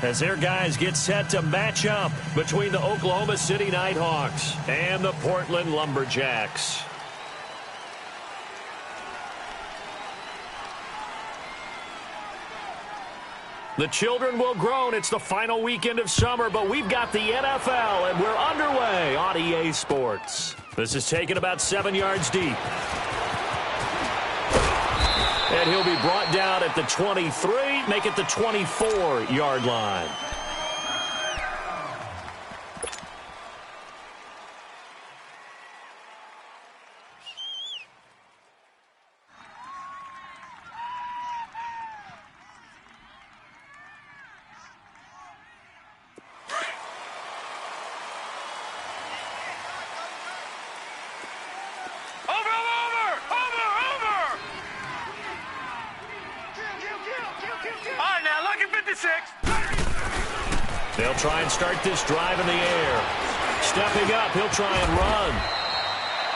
as their guys get set to match up between the Oklahoma City Nighthawks and the Portland Lumberjacks. The children will groan. It's the final weekend of summer, but we've got the NFL, and we're underway on EA Sports. This is taken about 7 yards deep. And he'll be brought down at the 23, make it the 24-yard line. They'll try and start this drive in the air. Stepping up, he'll try and run.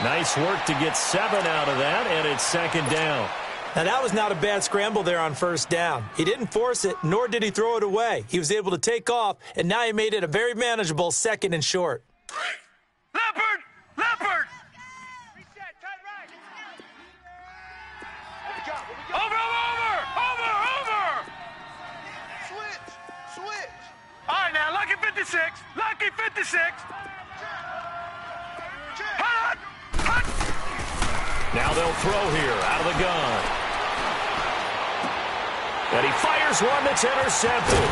Nice work to get 7 out of that, and it's second down. Now, that was not a bad scramble there on first down. He didn't force it, nor did he throw it away. He was able to take off, and now he made it a very manageable 2nd and short. Leopard! Leopard! Reset, tight right. Over! Switch! All right, now, lucky 56. Lucky 56. Hut! Now they'll throw here out of the gun. And he fires one that's intercepted.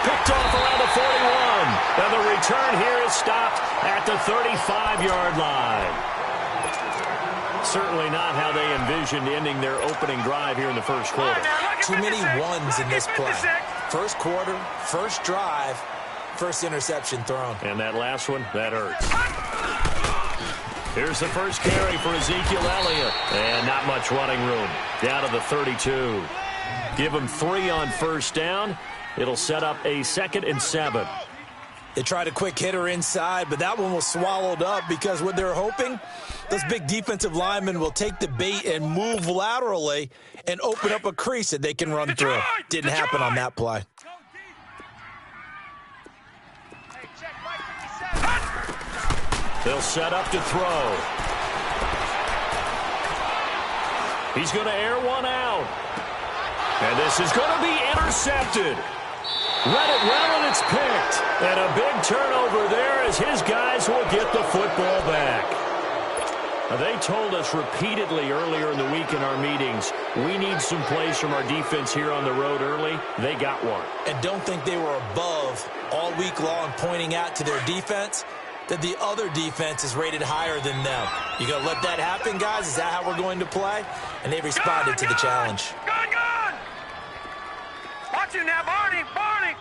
Picked off around the 41. And the return here is stopped at the 35-yard line. Certainly not how they envisioned ending their opening drive here in the first quarter. Too many ones in this play. First quarter, first drive, first interception thrown. And that last one, that hurts. Here's the first carry for Ezekiel Elliott. And not much running room. Down to the 32. Give him 3 on first down. It'll set up a 2nd and 7. They tried a quick hitter inside, but that one was swallowed up because what they're hoping, those big defensive linemen will take the bait and move laterally and open up a crease that they can run through. Didn't happen on that play. They'll set up to throw. He's going to air one out. And this is going to be intercepted. Read it well, and it's picked. And a big turnover there as his guys will get the football back. Now, they told us repeatedly earlier in the week in our meetings, we need some plays from our defense here on the road early. They got one. And don't think they were above all week long pointing out to their defense that the other defense is rated higher than them. You going to let that happen, guys? Is that how we're going to play? And they responded to the challenge. Gun! Watch him now, Barney! Gun!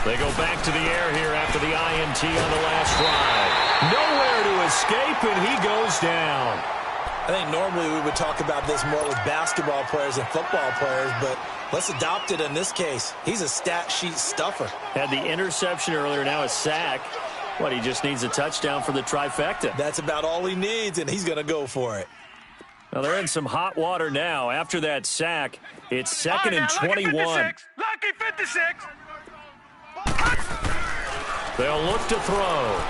They go back to the air here after the INT on the last drive. Nowhere to escape, and he goes down. I think normally we would talk about this more with basketball players and football players, but let's adopt it in this case. He's a stat sheet stuffer. Had the interception earlier, now a sack. What, he just needs a touchdown for the trifecta. That's about all he needs, and he's going to go for it. Well, they're in some hot water now. After that sack, it's 2nd and 21. Lucky 56. They'll look to throw.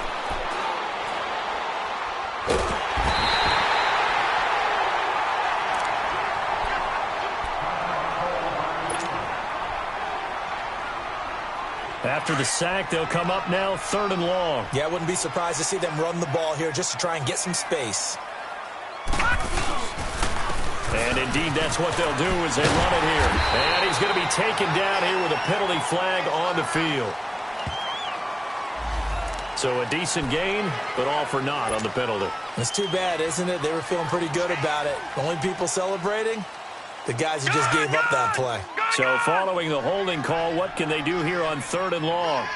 After the sack, they'll come up now 3rd and long. Yeah, I wouldn't be surprised to see them run the ball here just to try and get some space. And indeed, that's what they'll do as they run it here. And he's going to be taken down here with a penalty flag on the field. So a decent gain, but all for naught on the penalty. It's too bad, isn't it? They were feeling pretty good about it. The only people celebrating, the guys who just gave up that play. So following the holding call, what can they do here on 3rd and long?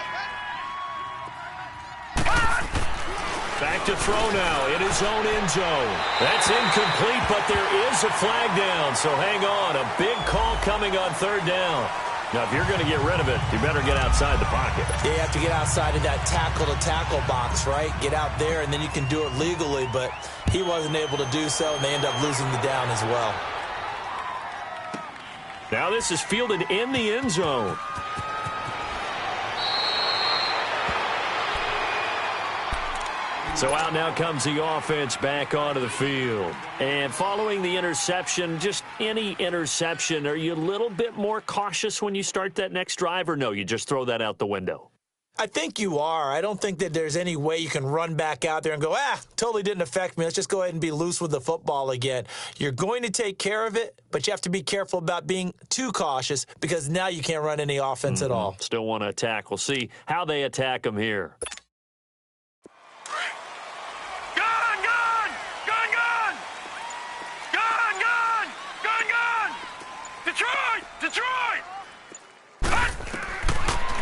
Back to throw now in his own end zone. That's incomplete, but there is a flag down. So hang on, a big call coming on 3rd down. Now, if you're going to get rid of it, you better get outside the pocket. Yeah, you have to get outside of that tackle-to-tackle box, right? Get out there, and then you can do it legally, but he wasn't able to do so, and they end up losing the down as well. Now this is fielded in the end zone. So out now comes the offense back onto the field. And following the interception, just any interception, are you a little bit more cautious when you start that next drive, or no, you just throw that out the window? I think you are. I don't think that there's any way you can run back out there and go, totally didn't affect me. Let's just go ahead and be loose with the football again. You're going to take care of it, but you have to be careful about being too cautious because now you can't run any offense at all. Still want to attack. We'll see how they attack them here. Detroit!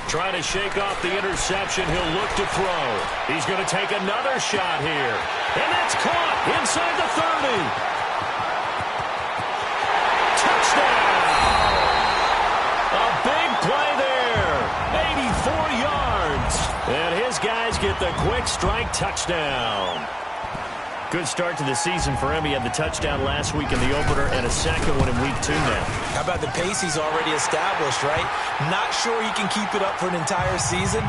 Trying to shake off the interception. He'll look to throw. He's going to take another shot here. And that's caught inside the 30. Touchdown! A big play there. 84 yards. And his guys get the quick strike touchdown. Good start to the season for him. He had the touchdown last week in the opener and a second one in week 2 now. How about the pace he's already established, right? Not sure he can keep it up for an entire season,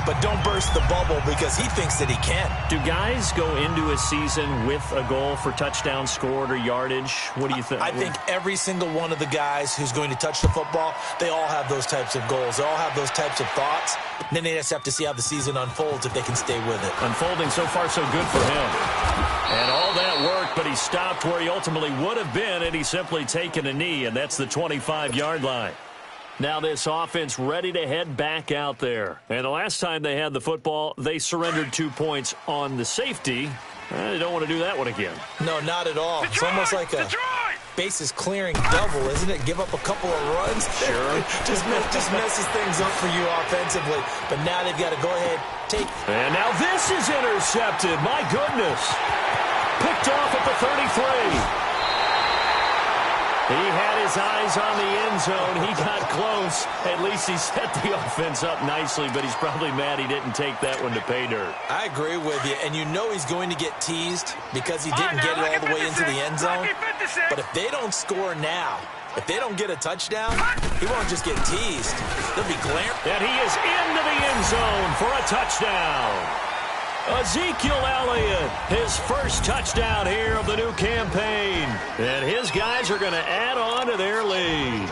but don't burst the bubble because he thinks that he can. Do guys go into a season with a goal for touchdowns scored or yardage? What do you think? I think every single one of the guys who's going to touch the football, they all have those types of goals. They all have those types of thoughts. And then they just have to see how the season unfolds if they can stay with it. Unfolding so far so good for him. And all that worked, but he stopped where he ultimately would have been, and he's simply taken a knee, and that's the 25-yard line. Now this offense ready to head back out there. And the last time they had the football, they surrendered 2 points on the safety. They don't want to do that one again. No, not at all. It's almost like a bases clearing double, isn't it? Give up a couple of runs. Sure. just messes things up for you offensively. But now they've got to go ahead, take. And now this is intercepted. My goodness. Picked off at the 33. He had his eyes on the end zone. He got close. At least he set the offense up nicely, but he's probably mad he didn't take that one to pay dirt. I agree with you, and you know he's going to get teased because he didn't get it all the way into the end zone. But if they don't score now, if they don't get a touchdown, he won't just get teased. They'll be glaring. And he is into the end zone for a touchdown. Ezekiel Elliott, his first touchdown here of the new campaign. And his guys are going to add on to their lead.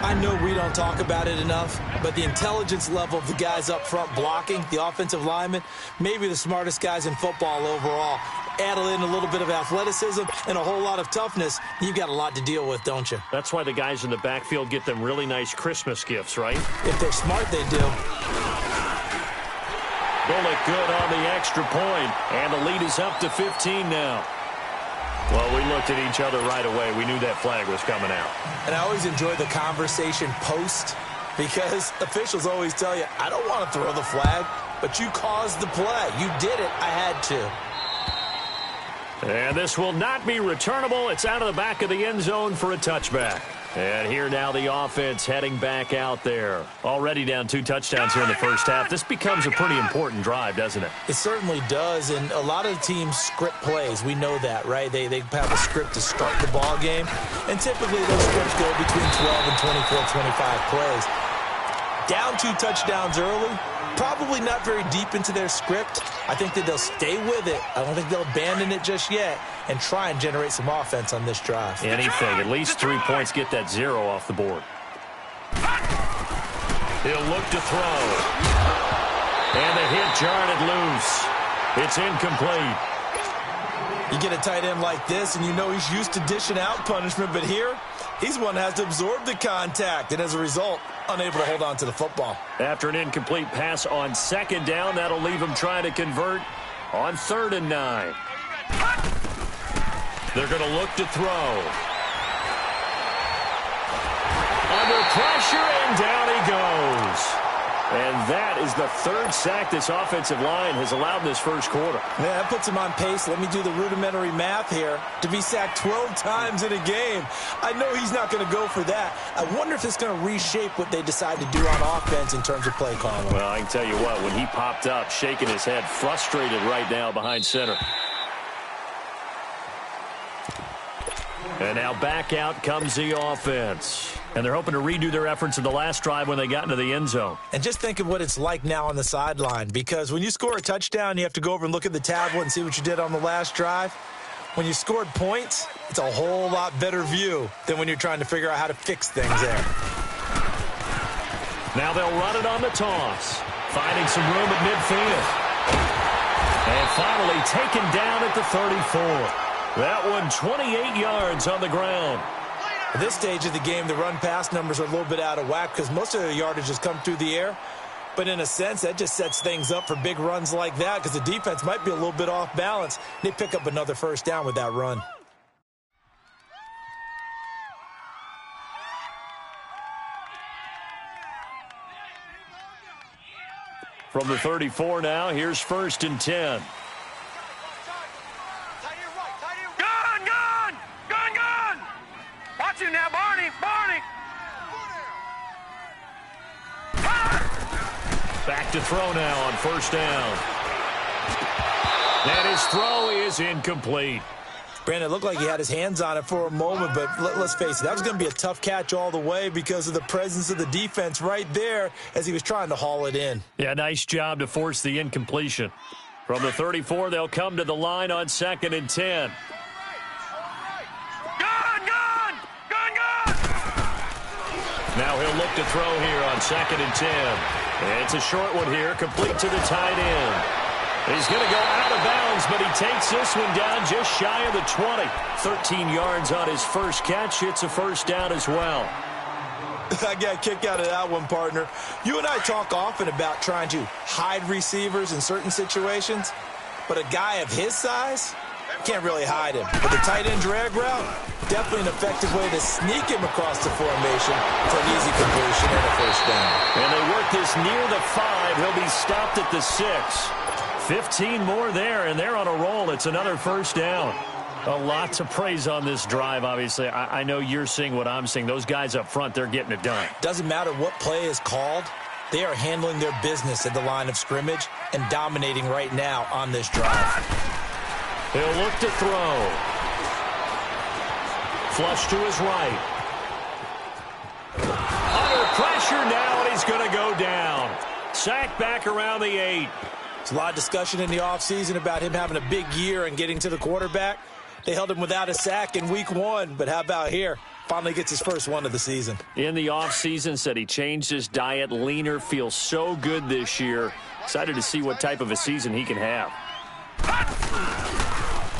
I know we don't talk about it enough, but the intelligence level of the guys up front blocking, the offensive linemen, maybe the smartest guys in football overall. Add in a little bit of athleticism and a whole lot of toughness, you've got a lot to deal with, don't you? That's why the guys in the backfield get them really nice Christmas gifts, right? If they're smart, they do. Bullock good on the extra point, and the lead is up to 15 now. Well, we looked at each other right away. We knew that flag was coming out. And I always enjoy the conversation post because officials always tell you, I don't want to throw the flag, but you caused the play. You did it. I had to. And this will not be returnable. It's out of the back of the end zone for a touchback. And here now the offense heading back out there. Already down 2 touchdowns here in the first half. This becomes a pretty important drive, doesn't it? It certainly does, and a lot of teams script plays. We know that, right? They have a script to start the ball game, and typically those scripts go between 12 and 24, 25 plays. Down 2 touchdowns early, probably not very deep into their script. I think that they'll stay with it. I don't think they'll abandon it just yet and try and generate some offense on this drive. Anything. At least 3 points get that 0 off the board. He'll look to throw. And the hit jarred it loose. It's incomplete. You get a tight end like this, and you know he's used to dishing out punishment, but here, he's one that has to absorb the contact, and as a result, unable to hold on to the football. After an incomplete pass on second down, that'll leave him trying to convert on 3rd and 9. They're going to look to throw. Under pressure, and down he goes. And that is the 3rd sack this offensive line has allowed in this first quarter. Yeah, that puts him on pace. Let me do the rudimentary math here. To be sacked 12 times in a game. I know he's not going to go for that. I wonder if it's going to reshape what they decide to do on offense in terms of play calling. Well, I can tell you what, when he popped up, shaking his head, frustrated right now behind center. And now back out comes the offense. And they're hoping to redo their efforts in the last drive when they got into the end zone. And just think of what it's like now on the sideline, because when you score a touchdown, you have to go over and look at the tablet and see what you did on the last drive. When you scored points, it's a whole lot better view than when you're trying to figure out how to fix things there. Now they'll run it on the toss, finding some room at midfield. And finally taken down at the 34. That one 28 yards on the ground. At this stage of the game, the run-pass numbers are a little bit out of whack because most of their yardage has come through the air. But in a sense, that just sets things up for big runs like that because the defense might be a little bit off balance. They pick up another first down with that run. From the 34 now, here's 1st and 10. Watch him now, Barney. Back to throw now on 1st down. And his throw is incomplete. Brandon, it looked like he had his hands on it for a moment, but let's face it, that was going to be a tough catch all the way because of the presence of the defense right there as he was trying to haul it in. Yeah, nice job to force the incompletion. From the 34, they'll come to the line on 2nd and 10. Now he'll look to throw here on 2nd and 10. And it's a short one here, complete to the tight end. He's going to go out of bounds, but he takes this one down just shy of the 20. 13 yards on his first catch. It's a first down as well. I got a kick out of that one, partner. You and I talk often about trying to hide receivers in certain situations, but a guy of his size, can't really hide him. But the tight end drag route, definitely an effective way to sneak him across the formation for an easy completion and a first down. And they work this near the 5. He'll be stopped at the 6. 15 more there, and they're on a roll. It's another first down. A lot to praise on this drive, obviously. I know you're seeing what I'm seeing. Those guys up front, they're getting it done. Doesn't matter what play is called. They are handling their business at the line of scrimmage and dominating right now on this drive. He'll look to throw. Flush to his right. Under pressure now, and he's going to go down. Sacked back around the 8. There's a lot of discussion in the offseason about him having a big year and getting to the quarterback. They held him without a sack in week 1, but how about here? Finally gets his first one of the season. In the offseason, said he changed his diet, leaner, feels so good this year. Excited to see what type of a season he can have.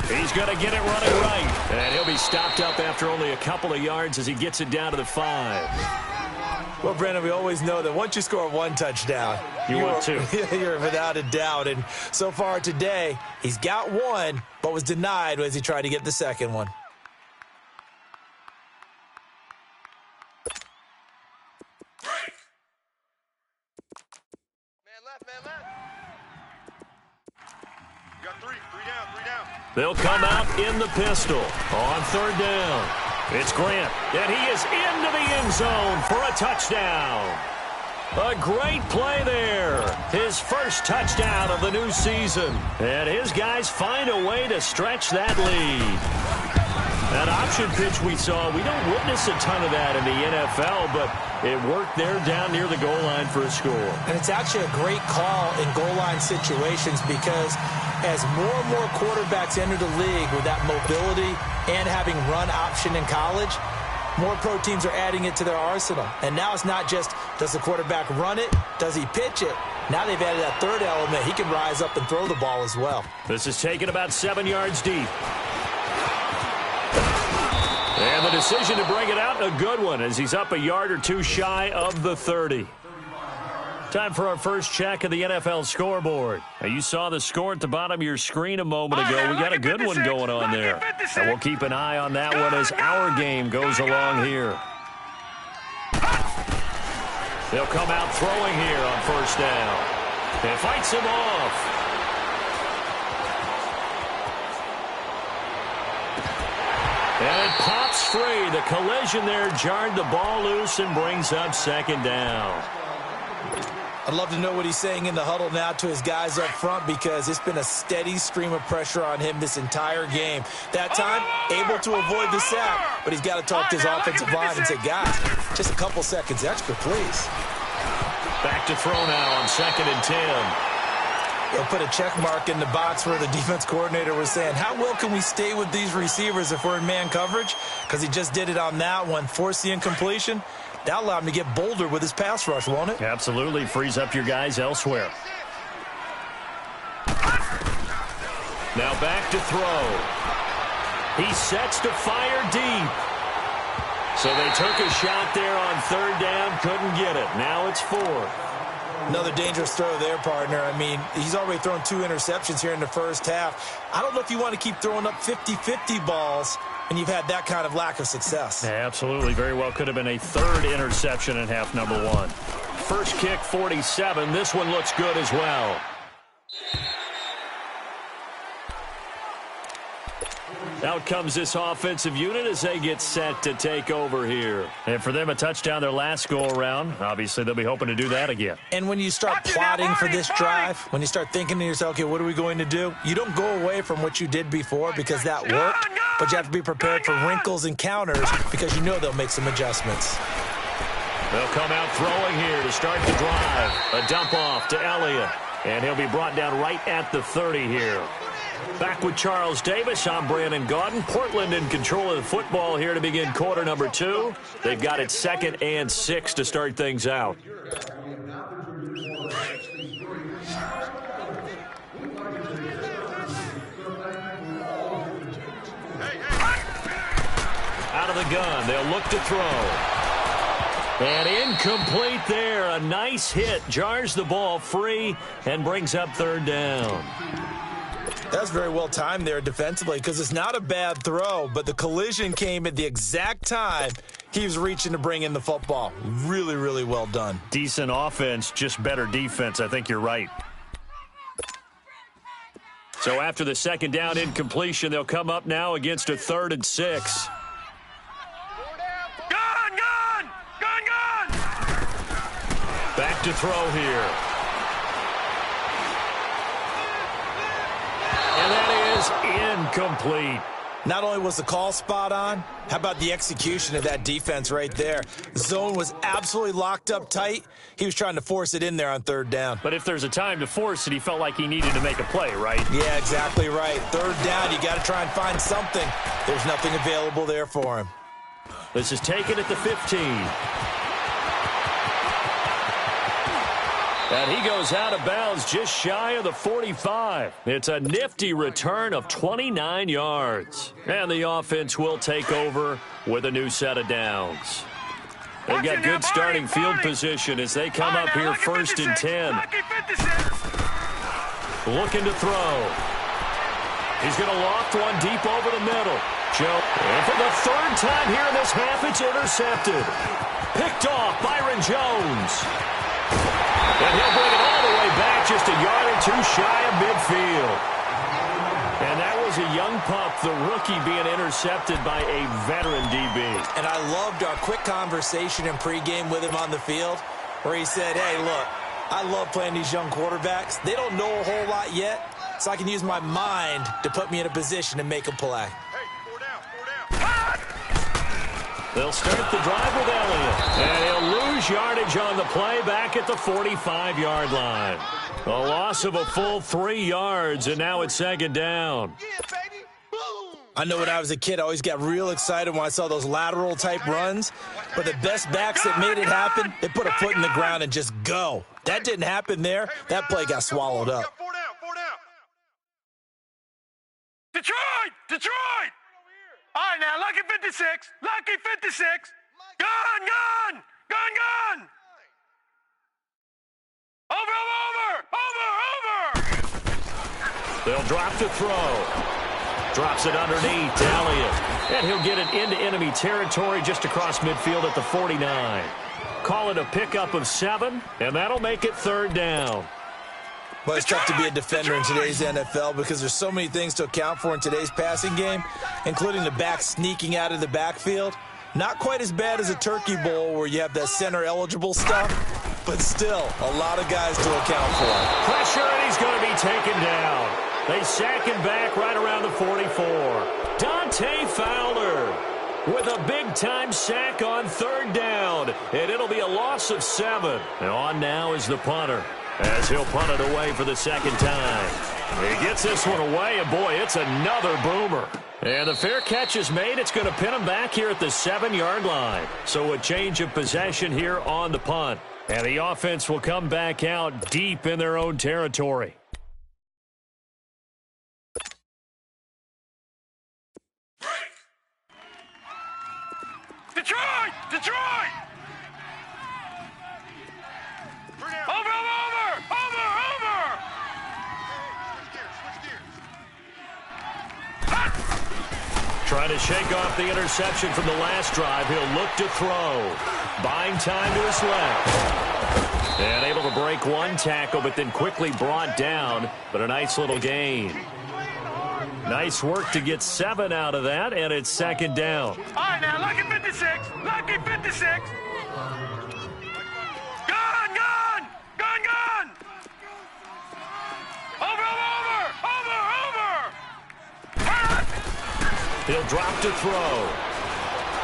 He's going to get it running right. And he'll be stopped up after only a couple of yards as he gets it down to the 5. Well, Brandon, we always know that once you score one touchdown, want two. You're without a doubt. And so far today, he's got one, but was denied as he tried to get the second one. Man left. You got three down. They'll come out in the pistol on 3rd down. It's Grant, and he is into the end zone for a touchdown. A great play there. His first touchdown of the new season. And his guys find a way to stretch that lead. That option pitch we saw, we don't witness a ton of that in the NFL, but it worked there down near the goal line for a score. And it's actually a great call in goal line situations because as more and more quarterbacks enter the league with that mobility and having run option in college, more pro teams are adding it to their arsenal. And now it's not just, does the quarterback run it? Does he pitch it? Now they've added that third element. He can rise up and throw the ball as well. This is taken about 7 yards deep. And the decision to bring it out, a good one, as he's up a yard or two shy of the 30. Time for our first check of the NFL scoreboard. Now, you saw the score at the bottom of your screen a moment ago. We got a good one going on there. And we'll keep an eye on that one as our game goes along here. They'll come out throwing here on 1st down. And fights him off. And it pops free. The collision there jarred the ball loose and brings up 2nd down. I'd love to know what he's saying in the huddle now to his guys up front, because it's been a steady stream of pressure on him this entire game. That time, able to avoid the sack, but he's got to talk to his offensive line and say, guys, just a couple seconds extra, please. Back to throw now on 2nd and 10. They'll put a check mark in the box where the defense coordinator was saying, how well can we stay with these receivers if we're in man coverage? Because he just did it on that one, forced the incompletion. That allowed him to get bolder with his pass rush, won't it? Absolutely. Frees up your guys elsewhere. Now back to throw. He sets to fire deep. So they took a shot there on 3rd down, couldn't get it. Now it's 4th. Another dangerous throw there, partner. I mean, he's already thrown 2 interceptions here in the first half. I don't know if you want to keep throwing up 50-50 balls and you've had that kind of lack of success. Yeah, absolutely. Very well could have been a 3rd interception in half number 1. First kick, 47. This one looks good as well. Out comes this offensive unit as they get set to take over here. And for them, a touchdown their last go-around. Obviously, they'll be hoping to do that again. And when you start plotting for this drive, when you start thinking to yourself, okay, what are we going to do? You don't go away from what you did before because that worked, but you have to be prepared for wrinkles and counters because you know they'll make some adjustments. They'll come out throwing here to start the drive. A dump off to Elliott, and he'll be brought down right at the 30 here. Back with Charles Davis, I'm Brandon Gaudin. Portland in control of the football here to begin quarter number 2. They've got it 2nd and 6 to start things out. Out of the gun, they'll look to throw. And incomplete there. A nice hit, jars the ball free and brings up 3rd down. That's very well timed there defensively because it's not a bad throw, but the collision came at the exact time he was reaching to bring in the football. Really, really well done. Decent offense, just better defense. I think you're right. So after the 2nd down incompletion, they'll come up now against a 3rd and 6. Gun! Back to throw here. And that is incomplete. Not only was the call spot on, how about the execution of that defense right there? The zone was absolutely locked up tight. He was trying to force it in there on 3rd down. But if there's a time to force it, he felt like he needed to make a play, right? Yeah, exactly right. 3rd down, you got to try and find something. There's nothing available there for him. This is taken at the 15. And he goes out of bounds just shy of the 45. It's a nifty return of 29 yards. And the offense will take over with a new set of downs. They've got good starting field position as they come up here 1st and 10. Looking to throw. He's going to loft one deep over the middle. Joe, and for the 3rd time here in this half, it's intercepted. Picked off Byron Jones. And he'll bring it all the way back just a yard or 2 shy of midfield. And that was a young pup, the rookie, being intercepted by a veteran DB. And I loved our quick conversation in pregame with him on the field where he said, hey, look, I love playing these young quarterbacks. They don't know a whole lot yet, so I can use my mind to put me in a position to make a play. Hey, 4 down. They'll start the drive with Elliott. And he'll lose yardage on the play back at the 45-yard line. A loss of a full 3 yards, and now it's 2nd down. Yeah, baby. Boom. I know when I was a kid, I always got real excited when I saw those lateral-type runs. But the best backs that made it happen, they put a foot in the ground and just go. That didn't happen there. That play got swallowed up. 4 down. Detroit! All right, now, lucky 56. Lucky 56. Gun! Over! They'll drop to throw. Drops it underneath to Elliott. And he'll get it into enemy territory just across midfield at the 49. Call it a pickup of 7, and that'll make it 3rd down. But it's tough to be a defender in today's NFL because there's so many things to account for in today's passing game, including the back sneaking out of the backfield. Not quite as bad as a turkey bowl where you have that center-eligible stuff, but still a lot of guys to account for. Pressure, and he's going to be taken down. They sack him back right around the 44. Dante Fowler with a big-time sack on third down, and it'll be a loss of 7. And on now is the punter, as he'll punt it away for the second time. He gets this one away, and boy, it's another boomer. And the fair catch is made. It's going to pin him back here at the 7-yard line. So a change of possession here on the punt. And the offense will come back out deep in their own territory. Detroit! Detroit! Over! Trying to shake off the interception from the last drive. He'll look to throw. Buying time to his left. And able to break one tackle, but then quickly brought down. But a nice little gain. Nice work to get 7 out of that, and it's second down. All right, now, lucky 56. Lucky 56. Gun! Over! He'll drop to throw.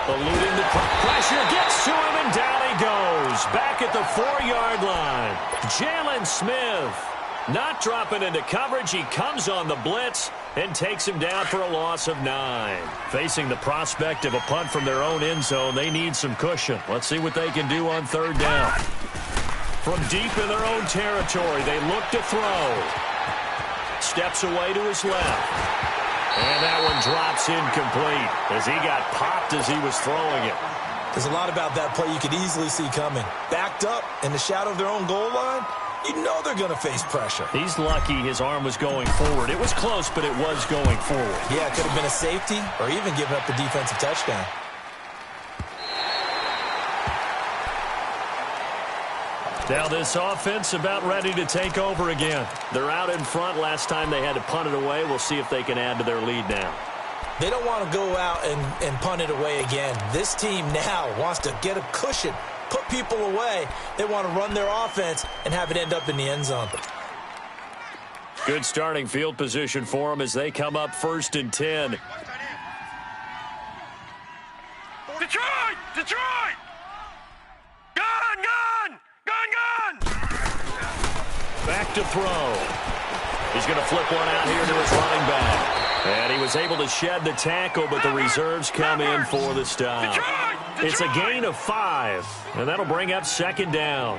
Eluding the pressure, gets to him, and down he goes. Back at the 4-yard line. Jalen Smith not dropping into coverage. He comes on the blitz and takes him down for a loss of 9. Facing the prospect of a punt from their own end zone, they need some cushion. Let's see what they can do on third down. From deep in their own territory, they look to throw. Steps away to his left. And that one drops incomplete as he got popped as he was throwing it. There's a lot about that play you could easily see coming. Backed up in the shadow of their own goal line, you know they're going to face pressure. He's lucky his arm was going forward. It was close, but it was going forward. Yeah, it could have been a safety or even giving up the defensive touchdown. Now this offense about ready to take over again. They're out in front. Last time they had to punt it away. We'll see if they can add to their lead now. They don't want to go out and punt it away again. This team now wants to get a cushion, put people away. They want to run their offense and have it end up in the end zone. Good starting field position for them as they come up 1st and 10. Detroit! Gun! Back to throw. He's going to flip one out here to his running back. And he was able to shed the tackle, but the reserves come in for the stop. It's a gain of 5, and that'll bring up second down.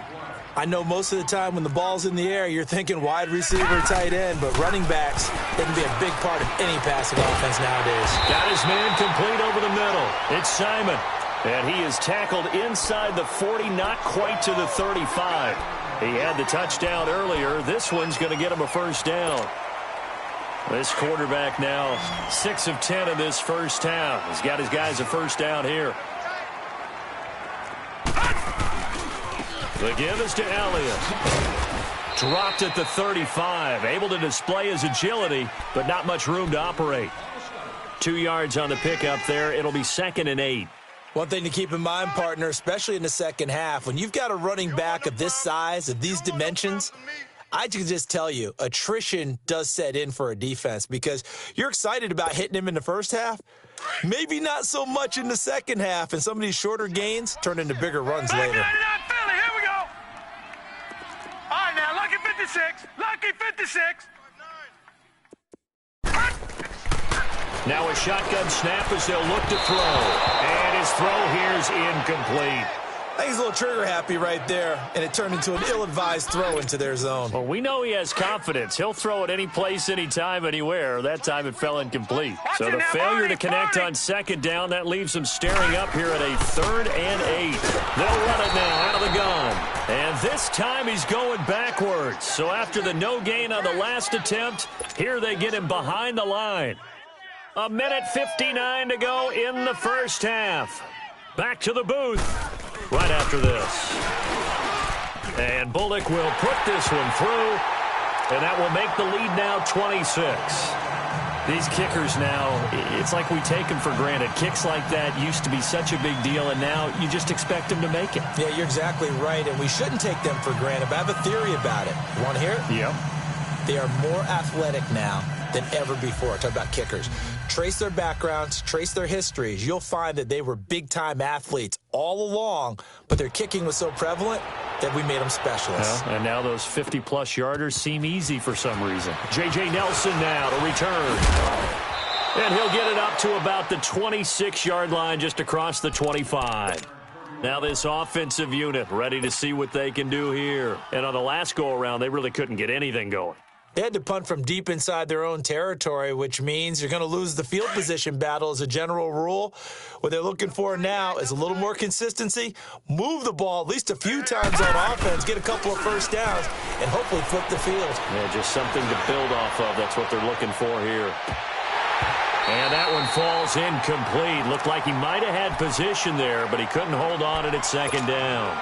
I know most of the time when the ball's in the air, you're thinking wide receiver, tight end, but running backs can be a big part of any passing offense nowadays. Got his man complete over the middle. It's Simon. And he is tackled inside the 40, not quite to the 35. He had the touchdown earlier. This one's going to get him a first down. This quarterback now 6 of 10 in this first half. He's got his guys a first down here. The give is to Elliott. Dropped at the 35. Able to display his agility, but not much room to operate. 2 yards on the pickup there. It'll be 2nd and 8. One thing to keep in mind, partner, especially in the second half, when you've got a running back of this size, of these dimensions, I can just tell you, attrition does set in for a defense because you're excited about hitting him in the first half. Maybe not so much in the second half, and some of these shorter gains turn into bigger runs later. Here we go. All right, now, lucky 56. Lucky 56. Now a shotgun snap as they'll look to throw. And his throw here is incomplete. I think he's a little trigger happy right there, and it turned into an ill-advised throw into their zone. Well, we know he has confidence. He'll throw it any place, anytime, anywhere. That time it fell incomplete. So the failure to connect on second down, that leaves them staring up here at a 3rd and 8. They'll run it now out of the gun. And this time he's going backwards. So after the no gain on the last attempt, here they get him behind the line. 1:59 to go in the first half. Back to the booth right after this. And Bullock will put this one through, and that will make the lead now 26. These kickers now, it's like we take them for granted. Kicks like that used to be such a big deal, and now you just expect them to make it. Yeah, you're exactly right, and we shouldn't take them for granted, but I have a theory about it. You want to hear it? Yep. They are more athletic now than ever before. Talk about kickers. Trace their backgrounds, trace their histories. You'll find that they were big-time athletes all along, but their kicking was so prevalent that we made them specialists. Yeah, and now those 50-plus yarders seem easy for some reason. J.J. Nelson now to return. And he'll get it up to about the 26-yard line, just across the 25. Now this offensive unit ready to see what they can do here. And on the last go-around, they really couldn't get anything going. They had to punt from deep inside their own territory, which means you're going to lose the field position battle as a general rule. What they're looking for now is a little more consistency, move the ball at least a few times on offense, get a couple of first downs, and hopefully flip the field. Yeah, just something to build off of. That's what they're looking for here. And that one falls incomplete. Looked like he might have had position there, but he couldn't hold on at second down.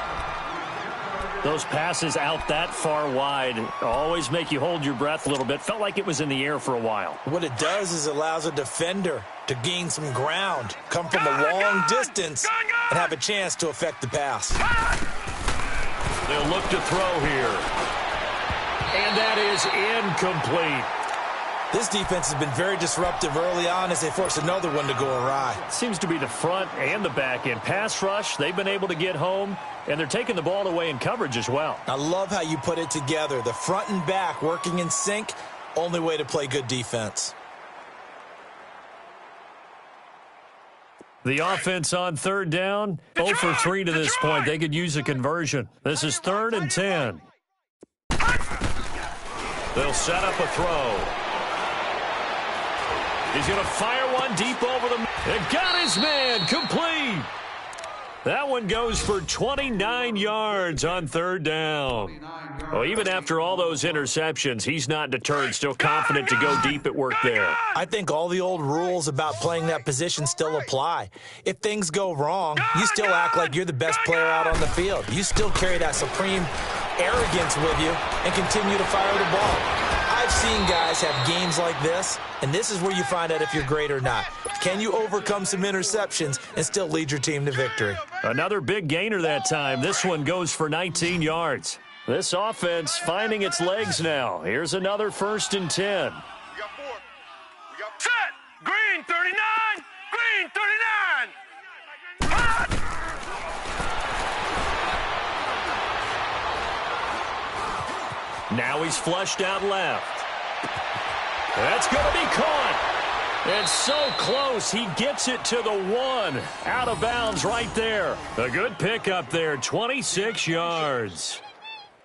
Those passes out that far wide always make you hold your breath a little bit. Felt like it was in the air for a while. What it does is it allows a defender to gain some ground, come from a long distance, and have a chance to affect the pass. They'll look to throw here. And that is incomplete. This defense has been very disruptive early on as they force another one to go awry. Seems to be the front and the back end. Pass rush, they've been able to get home, and they're taking the ball away in coverage as well. I love how you put it together. The front and back working in sync, only way to play good defense. The offense on third down, 0 for 3 to this point. They could use a conversion. This is 3rd and 10. They'll set up a throw. He's going to fire one deep over the... It got his man complete. That one goes for 29 yards on 3rd down. Well, even after all those interceptions, he's not deterred, still confident to go deep at work there. I think all the old rules about playing that position still apply. If things go wrong, you still act like you're the best player out on the field. You still carry that supreme arrogance with you and continue to fire the ball. I've seen guys have games like this, and this is where you find out if you're great or not. Can you overcome some interceptions and still lead your team to victory? Another big gainer that time. This one goes for 19 yards. This offense finding its legs now. Here's another 1st and 10. We got 4. We got Set. Green 39. Green 39. Hot. Now he's flushed out left. That's going to be caught. And so close, he gets it to the 1. Out of bounds right there. A good pickup there, 26 yards.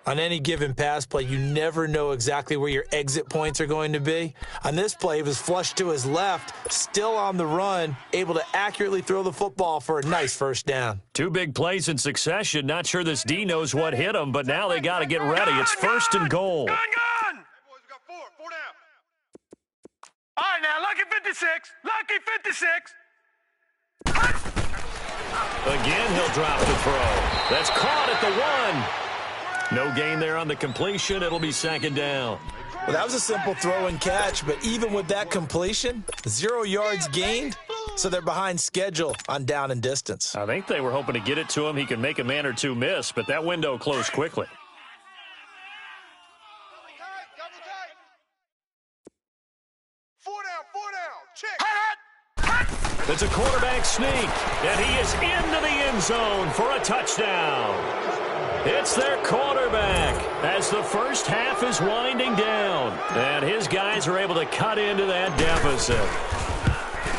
On any given pass play, you never know exactly where your exit points are going to be. On this play, he was flushed to his left, still on the run, able to accurately throw the football for a nice first down. 2 big plays in succession. Not sure this D knows what hit him, but now they got to get ready. It's 1st and goal. Gun. Hey, boys, we got 4. 4 down. All right, now, lucky 56. Lucky 56. Again, he'll drop the throw. That's caught at the 1. No gain there on the completion. It'll be 2nd down. Well, that was a simple throw and catch, but even with that completion, 0 yards gained, so they're behind schedule on down and distance. I think they were hoping to get it to him. He can make a man or two miss, but that window closed quickly. Double tight. 4 down. Check. It's a quarterback sneak, and he is into the end zone for a touchdown. It's their quarterback as the first half is winding down, and his guys are able to cut into that deficit.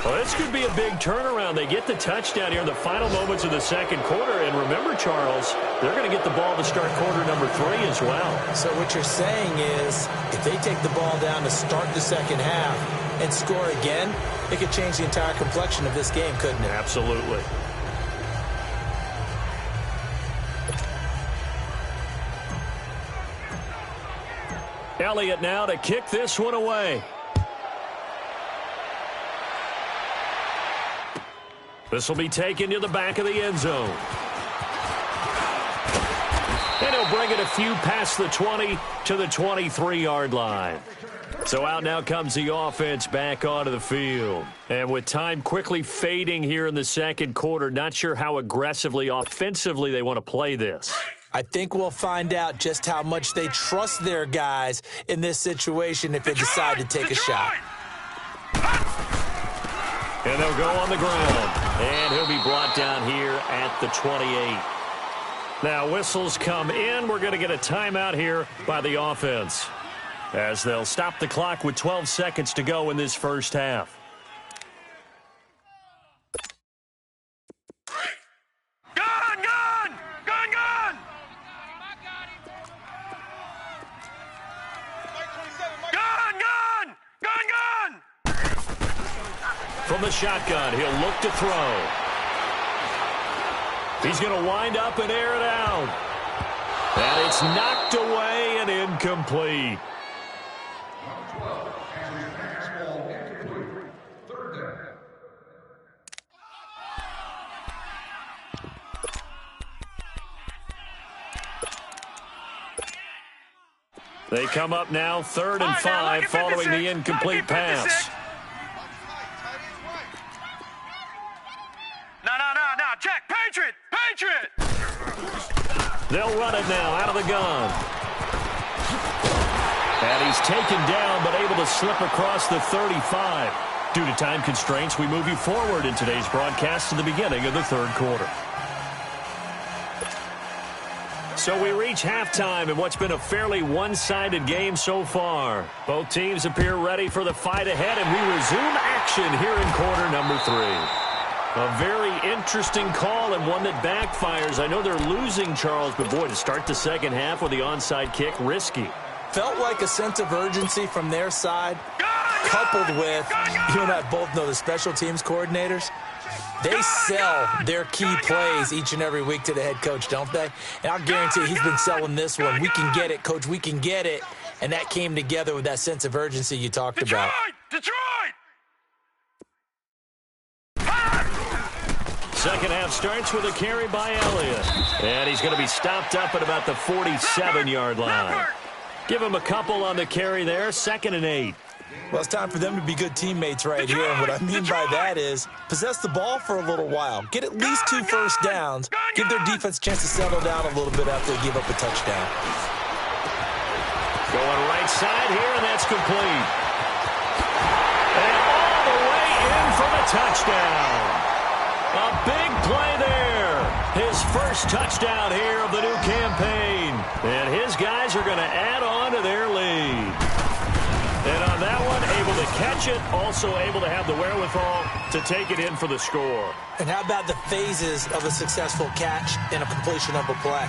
Well, this could be a big turnaround. They get the touchdown here in the final moments of the 2nd quarter, and remember, Charles, they're going to get the ball to start quarter number 3 as well. So what you're saying is if they take the ball down to start the 2nd half and score again, it could change the entire complexion of this game, couldn't it? Absolutely. Elliott now to kick this one away. This will be taken to the back of the end zone. And he'll bring it a few past the 20 to the 23-yard line. So out now comes the offense back onto the field. And with time quickly fading here in the second quarter, not sure how aggressively, offensively they want to play this. I think we'll find out just how much they trust their guys in this situation if they decide to take a shot. And they'll go on the ground. And he'll be brought down here at the 28. Now whistles come in. We're going to get a timeout here by the offense, as they'll stop the clock with 12 seconds to go in this first half. Gun! Gun! Gun! Gun! Gun! Gun! Gun! Gun! From the shotgun, he'll look to throw. He's going to wind up and air it out. And it's knocked away and incomplete. They come up now 3rd and 5 following the incomplete pass. No. Check. Patriot. Patriot. They'll run it now out of the gun. And he's taken down but able to slip across the 35. Due to time constraints, we move you forward in today's broadcast to the beginning of the third quarter. So we reach halftime in what's been a fairly one-sided game so far. Both teams appear ready for the fight ahead, and we resume action here in quarter number 3. A very interesting call and one that backfires. I know they're losing, Charles, but boy, to start the second half with the onside kick, risky. Felt like a sense of urgency from their side, coupled with, you and I both know the special teams coordinators. They sell their key plays each and every week to the head coach, don't they? And I'll guarantee he's been selling this one. We can get it, coach. We can get it. And that came together with that sense of urgency you talked about. Detroit! Second half starts with a carry by Elliott. And he's going to be stopped up at about the 47-yard line. Give him a couple on the carry there, 2nd and 8. Well, it's time for them to be good teammates right here. And what I mean by that is possess the ball for a little while. Get at least 2 first downs. Give their defense a chance to settle down a little bit after they give up a touchdown. Going right side here, and that's complete. And all the way in for the touchdown. A big play there. His first touchdown here of the new campaign. And his guys are going to add on to their lead. And on that one, able to catch it, also able to have the wherewithal to take it in for the score. And how about the phases of a successful catch and a completion of a play?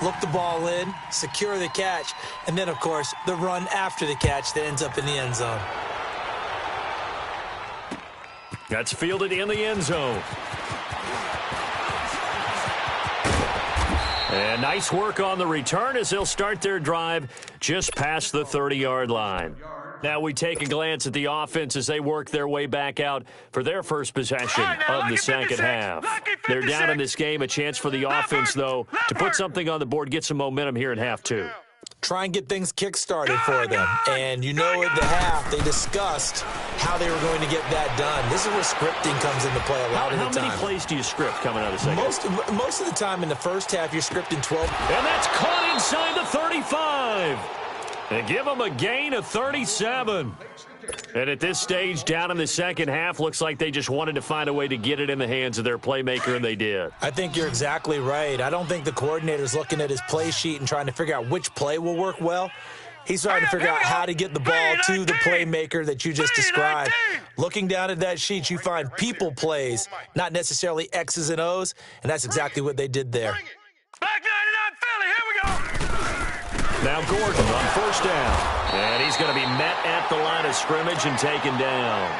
Look the ball in, secure the catch, and then, of course, the run after the catch that ends up in the end zone. That's fielded in the end zone. And nice work on the return as they'll start their drive just past the 30-yard line. Now we take a glance at the offense as they work their way back out for their first possession of the second half. They're down in this game. A chance for the offense, though, to put something on the board, get some momentum here in half 2. Try and get things kick-started for them. And you know at the half, they discussed how they were going to get that done. This is where scripting comes into play a lot of the time. How many plays do you script coming out of the second? Most of the time in the first half, you're scripting 12. And that's caught inside the 35. And give them a gain of 37. And at this stage, down in the second half, looks like they just wanted to find a way to get it in the hands of their playmaker, and they did. I think you're exactly right. I don't think the coordinator's looking at his play sheet and trying to figure out which play will work well. He's trying to figure out how to get the ball to the playmaker that you just described. Looking down at that sheet, you find people plays, not necessarily X's and O's, and that's exactly what they did there. Black 99 Philly, here we go. Now Gordon on first down. And he's going to be met at the line of scrimmage and taken down.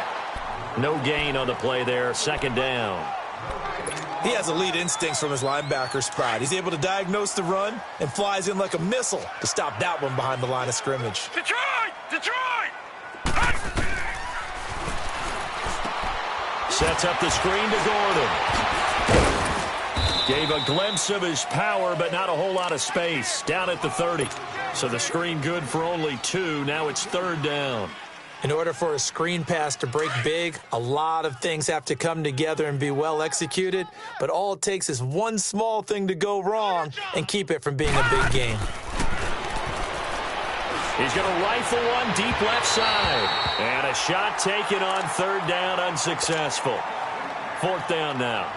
No gain on the play there, 2nd down. He has elite instincts from his linebacker spot. He's able to diagnose the run and flies in like a missile to stop that one behind the line of scrimmage. Detroit! Detroit! Sets up the screen to Gordon. Gave a glimpse of his power, but not a whole lot of space. Down at the 30. So the screen good for only 2. Now it's 3rd down. In order for a screen pass to break big, a lot of things have to come together and be well executed, but all it takes is one small thing to go wrong and keep it from being a big game. He's going to rifle one deep left side. And a shot taken on 3rd down, unsuccessful. 4th down now.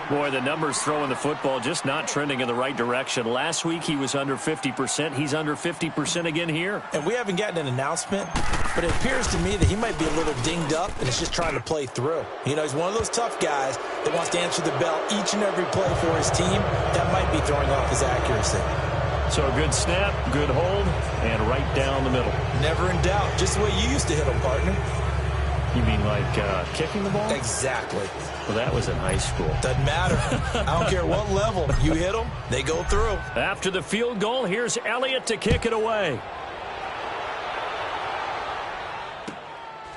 Boy, the numbers throwing the football just not trending in the right direction. Last week he was under 50%. He's under 50% again here. And we haven't gotten an announcement, but it appears to me that he might be a little dinged up and is just trying to play through. You know, he's one of those tough guys that wants to answer the bell each and every play for his team. That might be throwing off his accuracy. So a good snap, good hold, and right down the middle. Never in doubt. Just the way you used to hit him, partner. You mean like kicking the ball? Exactly. Well, that was in high school. Doesn't matter. I don't care what level. You hit them, they go through. After the field goal, here's Elliott to kick it away.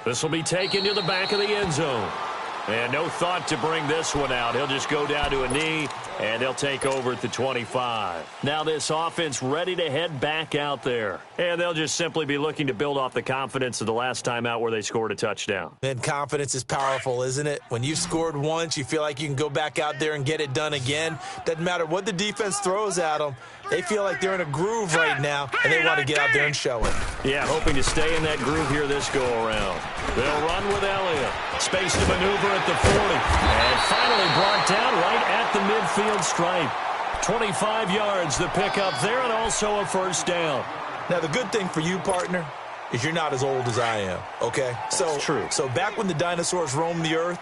This will be taken to the back of the end zone. And no thought to bring this one out. He'll just go down to a knee, and he'll take over at the 25. Now this offense ready to head back out there. And they'll just simply be looking to build off the confidence of the last time out where they scored a touchdown. And confidence is powerful, isn't it? When you've scored once, you feel like you can go back out there and get it done again. Doesn't matter what the defense throws at them. They feel like they're in a groove right now, and they want to get out there and show it. Yeah, hoping to stay in that groove here this go-around. They'll run with Elliott. Space to maneuver at the 40. And finally brought down right at the midfield stripe. 25 yards, the pickup there, and also a 1st down. Now, the good thing for you, partner, is you're not as old as I am, okay? That's true. So back when the dinosaurs roamed the earth,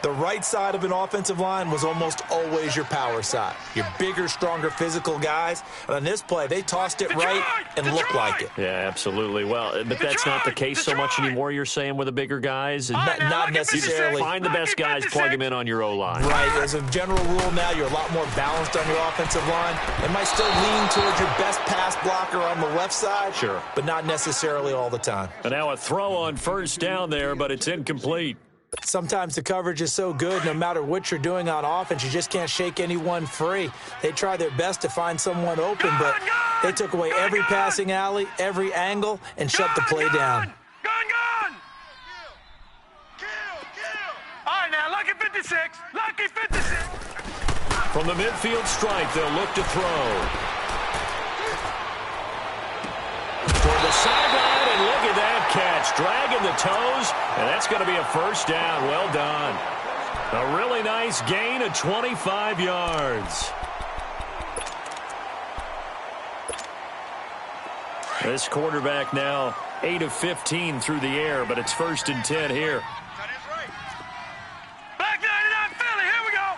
the right side of an offensive line was almost always your power side. Your bigger, stronger, physical guys. And on this play, they tossed it right and looked like it. Yeah, absolutely. Well, but that's not the case so much anymore, you're saying, with the bigger guys? Not necessarily. Find the best guys, plug them in on your O-line. Right. As a general rule now, you're a lot more balanced on your offensive line. It might still lean towards your best pass blocker on the left side. Sure. But not necessarily all the time. And now a throw on 1st down there, but it's incomplete. Sometimes the coverage is so good, no matter what you're doing on offense, you just can't shake anyone free. They try their best to find someone open, but they took away every passing alley, every angle, and shut the play down. Gone! Kill! All right, now, lucky 56. Lucky 56. From the midfield stripe, they'll look to throw. Toward the sideline, and look at that catch. Dragging the toes, and that's going to be a 1st down. Well done. A really nice gain of 25 yards. This quarterback now 8 of 15 through the air, but it's 1st and 10 here. Back 99 Philly, here we go.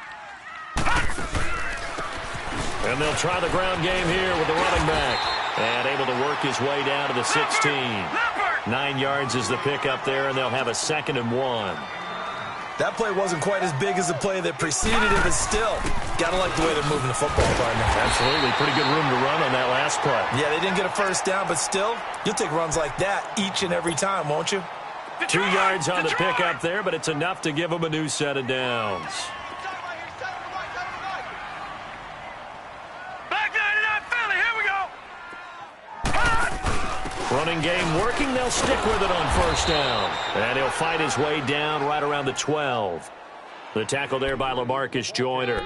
And they'll try the ground game here with the running back. And able to work his way down to the 16. 9 yards is the pickup there, and they'll have a 2nd and 1. That play wasn't quite as big as the play that preceded it, but still, got to like the way they're moving the football, partner. Absolutely. Pretty good room to run on that last play. Yeah, they didn't get a 1st down, but still, you'll take runs like that each and every time, won't you? 2 yards on the pickup there, but it's enough to give them a new set of downs. Running game working. They'll stick with it on 1st down. And he'll fight his way down right around the 12. The tackle there by LaMarcus Joyner.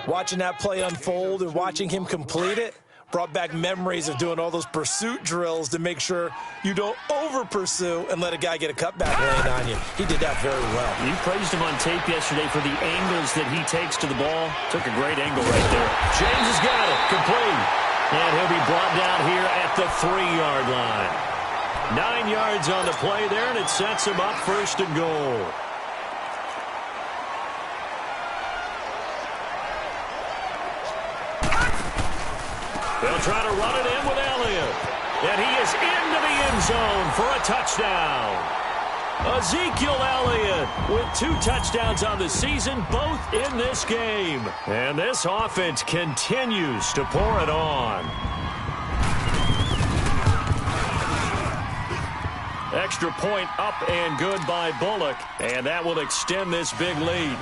Watching that play unfold and watching him complete it brought back memories of doing all those pursuit drills to make sure you don't over-pursue and let a guy get a cutback lane on you. He did that very well. You praised him on tape yesterday for the angles that he takes to the ball. Took a great angle right there. James has got it. Complete. And he'll be brought down here at the 3-yard line. 9 yards on the play there, and it sets him up 1st and goal. They'll try to run it in with Elliott. And he is into the end zone for a touchdown. Ezekiel Elliott with 2 touchdowns on the season, both in this game. And this offense continues to pour it on. Extra point up and good by Bullock, and that will extend this big lead.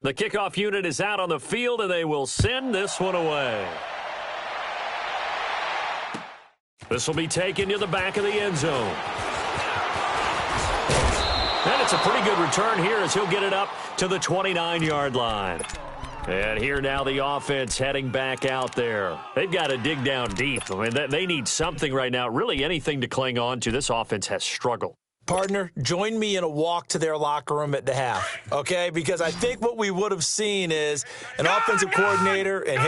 The kickoff unit is out on the field, and they will send this one away. This will be taken to the back of the end zone. And it's a pretty good return here as he'll get it up to the 29-yard line. And here now the offense heading back out there. They've got to dig down deep. I mean, they need something right now, really anything to cling on to. This offense has struggled. Partner, join me in a walk to their locker room at the half, okay? Because I think what we would have seen is an offensive coordinator and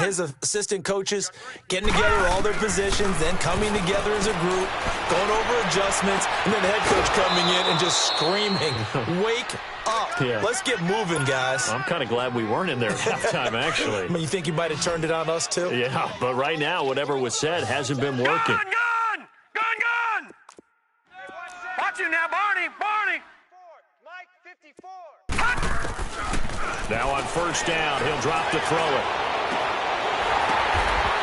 his assistant coaches getting together all their positions, then coming together as a group, going over adjustments, and then the head coach coming in and just screaming, wake up. Yeah. Let's get moving, guys. I'm kind of glad we weren't in there at halftime, actually. I mean, you think you might have turned it on us, too? Yeah, but right now, whatever was said hasn't been working. Gun! Watch him now, Barney! Mike, 54. Now on first down, he'll drop to throw it.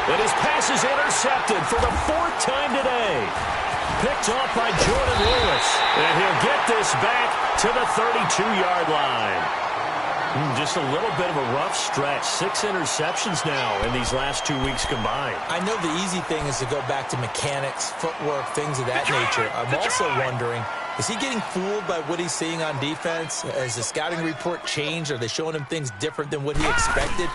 And his pass is intercepted for the fourth time today. Picked off by Jordan Lewis. And he'll get this back to the 32-yard line. Just a little bit of a rough stretch. 6 interceptions now in these last 2 weeks combined. I know the easy thing is to go back to mechanics, footwork, things of that nature. I'm also wondering, is he getting fooled by what he's seeing on defense? Has the scouting report changed? Are they showing him things different than what he expected?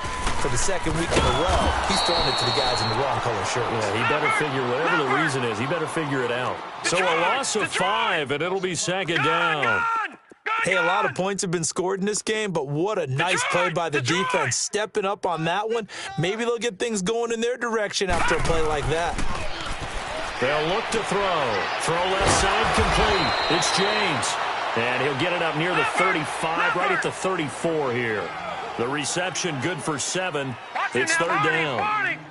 For the second week in a row, he's throwing it to the guys in the wrong color shirts. Yeah, he better figure, whatever the reason is, he better figure it out. So a loss of 5, and it'll be second down. Hey, a lot of points have been scored in this game, but what a nice play by the defense. Stepping up on that one. Maybe they'll get things going in their direction after a play like that. They'll look to throw. Throw left side complete. It's James. And he'll get it up near the 35, right at the 34 here. The reception good for 7. It's third down.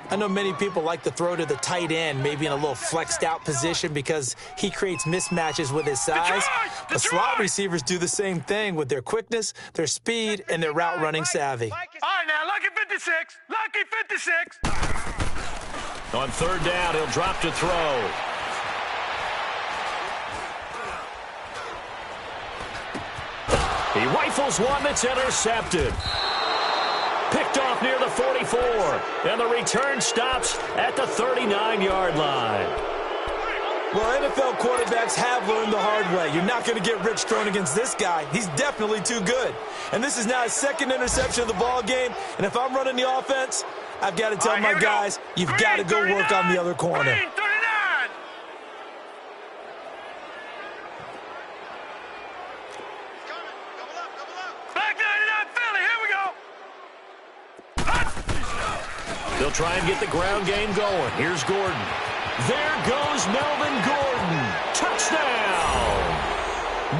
I know many people like to throw to the tight end, maybe in a little flexed out position because he creates mismatches with his size. But slot receivers do the same thing with their quickness, their speed, and their route running savvy. All right, now, lucky 56. Lucky 56. On third down, he'll drop to throw. He rifles one that's intercepted. Picked off near the 44, and the return stops at the 39-yard line. Well, NFL quarterbacks have learned the hard way. You're not going to get rich thrown against this guy. He's definitely too good. And this is now his second interception of the ball game, and if I'm running the offense, I've got to tell my guys, you've got to go work on the other corner. They'll try and get the ground game going. Here's Gordon. There goes Melvin Gordon. Touchdown!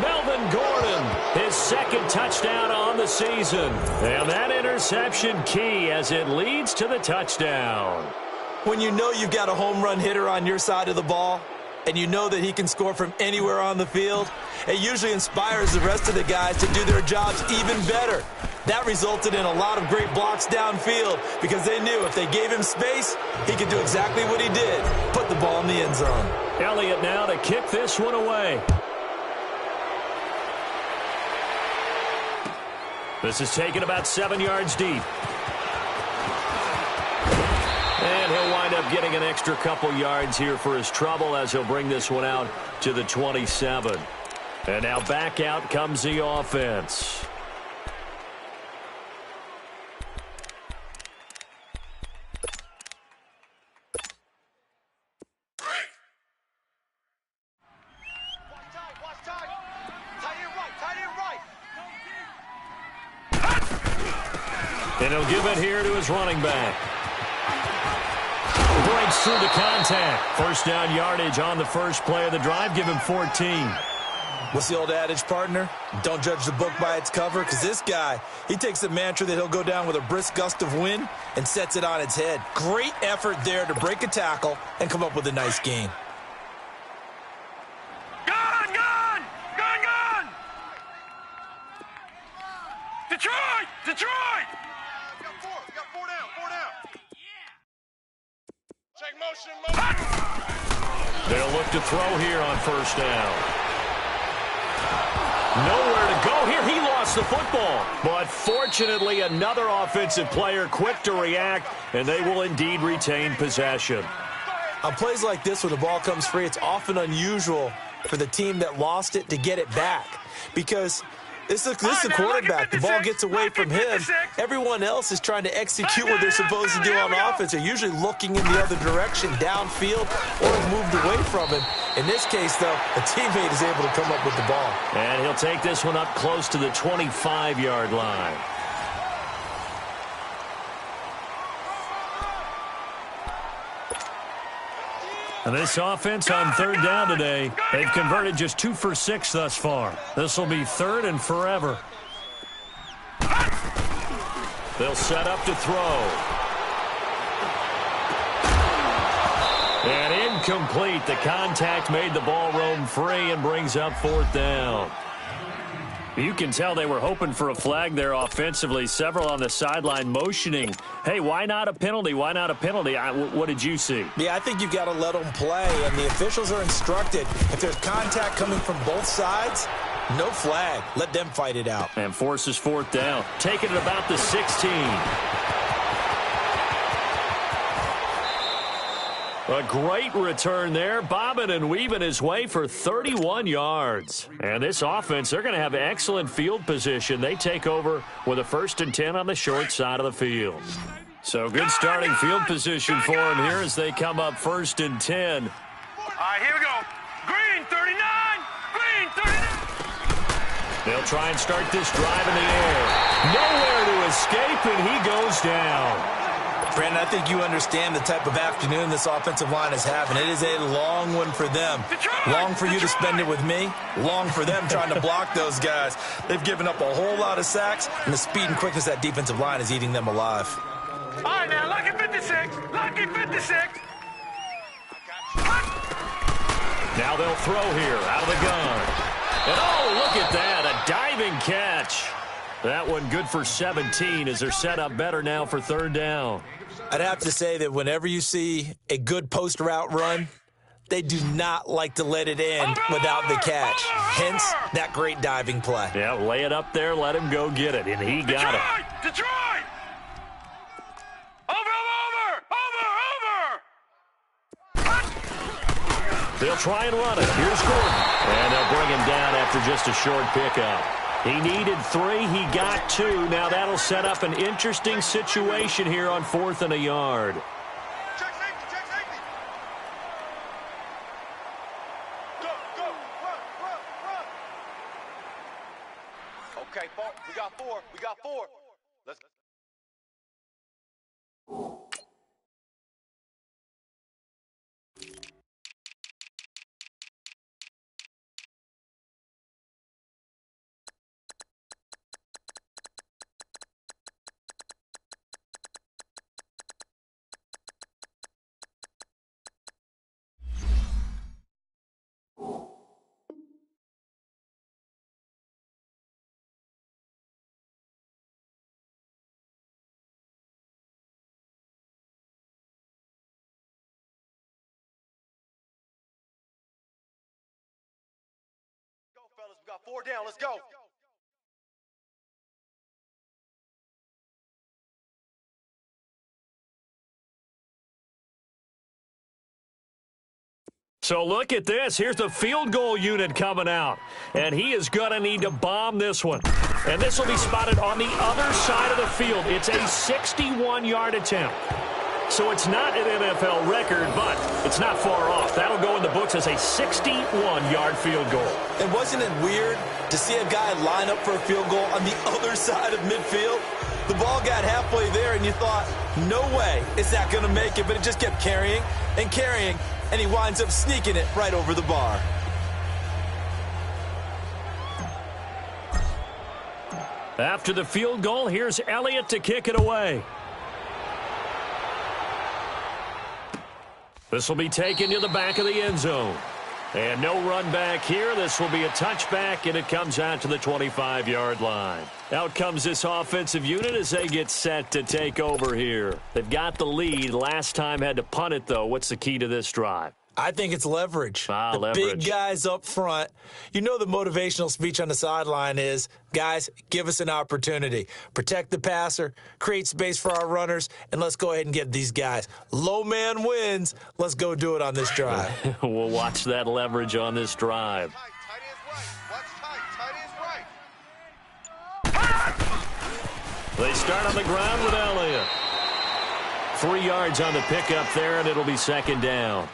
Melvin Gordon, his second touchdown on the season. And that interception key as it leads to the touchdown. When you know you've got a home run hitter on your side of the ball, and you know that he can score from anywhere on the field, it usually inspires the rest of the guys to do their jobs even better. That resulted in a lot of great blocks downfield because they knew if they gave him space, he could do exactly what he did, put the ball in the end zone. Elliott now to kick this one away. This is taken about 7 yards deep. And he'll wind up getting an extra couple yards here for his trouble as he'll bring this one out to the 27. And now back out comes the offense. And he'll give it here to his running back. Breaks through the contact. First down yardage on the first play of the drive. Give him 14. What's the old adage, partner? Don't judge the book by its cover, because this guy, he takes the mantra that he'll go down with a brisk gust of wind and sets it on its head. Great effort there to break a tackle and come up with a nice gain. Gun! Detroit! We got four down. Check motion. They'll look to throw here on first down. Nowhere to go here. He lost lost the football. But fortunately, another offensive player quick to react, and they will indeed retain possession. On plays like this where the ball comes free, it's often unusual for the team that lost it to get it back because this is a quarterback. The ball gets away from him. Everyone else is trying to execute what they're supposed to do on offense. They're usually looking in the other direction, downfield, or have moved away from him. In this case, though, a teammate is able to come up with the ball. And he'll take this one up close to the 25-yard line. And this offense on third down today, they've converted just 2 for 6 thus far. This will be third and forever. They'll set up to throw. And incomplete. The contact made the ball roam free and brings up fourth down. You can tell they were hoping for a flag there offensively. Several on the sideline motioning, hey, why not a penalty? Why not a penalty? What did you see? Yeah, I think you've got to let them play, and the officials are instructed. If there's contact coming from both sides, no flag. Let them fight it out. And forces fourth down. Taking it about the 16. A great return there, bobbing and weaving his way for 31 yards. And this offense, they're going to have excellent field position. They take over with a 1st and 10 on the short side of the field. So good starting field position for them here as they come up 1st and 10. All right, here we go. Green, 39. Green, 39. They'll try and start this drive in the air. Nowhere to escape, and he goes down. Brandon, I think you understand the type of afternoon this offensive line is having. It is a long one for them. Long for you to spend it with me. Long for them trying to block those guys. They've given up a whole lot of sacks, and the speed and quickness of that defensive line is eating them alive. All right, now, lucky 56. Lucky 56. Now they'll throw here out of the gun. And oh, look at that, a diving catch. That one good for 17 as they're set up better now for third down. I'd have to say that whenever you see a good post route run, they do not like to let it in without the catch. Hence, that great diving play. Yeah, lay it up there, let him go get it, and he got it. Detroit! Over! They'll try and run it. Here's Gordon. And they'll bring him down after just a short pickup. He needed 3. He got 2. Now that'll set up an interesting situation here on 4th and a yard. Check safety, check safety. Go, go, run. Okay, we got 4. We got 4. Let's go. Fellas, we got 4 down. Let's go. So look at this. Here's the field goal unit coming out. And he is going to need to bomb this one. And this will be spotted on the other side of the field. It's a 61-yard attempt. So it's not an NFL record, but it's not far off. That'll go in the books as a 61-yard field goal. And wasn't it weird to see a guy line up for a field goal on the other side of midfield? The ball got halfway there, and you thought, no way is that going to make it. But it just kept carrying and carrying, and he winds up sneaking it right over the bar. After the field goal, here's Elliott to kick it away. This will be taken to the back of the end zone. And no run back here. This will be a touchback, and it comes out to the 25-yard line. Out comes this offensive unit as they get set to take over here. They've got the lead. Last time had to punt it, though. What's the key to this drive? I think it's leverage. The leverage. Big guys up front. You know the motivational speech on the sideline is, guys, give us an opportunity. Protect the passer, create space for our runners, and let's go ahead and get these guys. Low man wins. Let's go do it on this drive. We'll watch that leverage on this drive. Tight is right. They start on the ground with Elliott. 3 yards on the pickup there, and it'll be second down.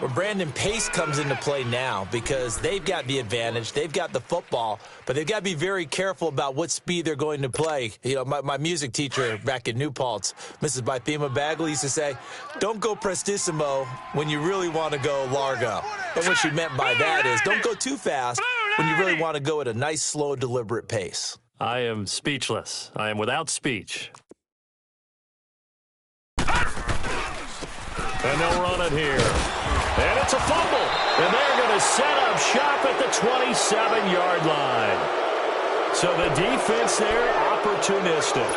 Well, Brandon, pace comes into play now because they've got the advantage. They've got the football, but they've got to be very careful about what speed they're going to play. You know, my music teacher back in New Paltz, Mrs. Bythema Bagley, used to say, don't go prestissimo when you really want to go largo. And what she meant by that is don't go too fast when you really want to go at a nice, slow, deliberate pace. I am speechless. I am without speech. And they'll run it here. And it's a fumble. And they're going to set up shop at the 27-yard line. So the defense there, opportunistic.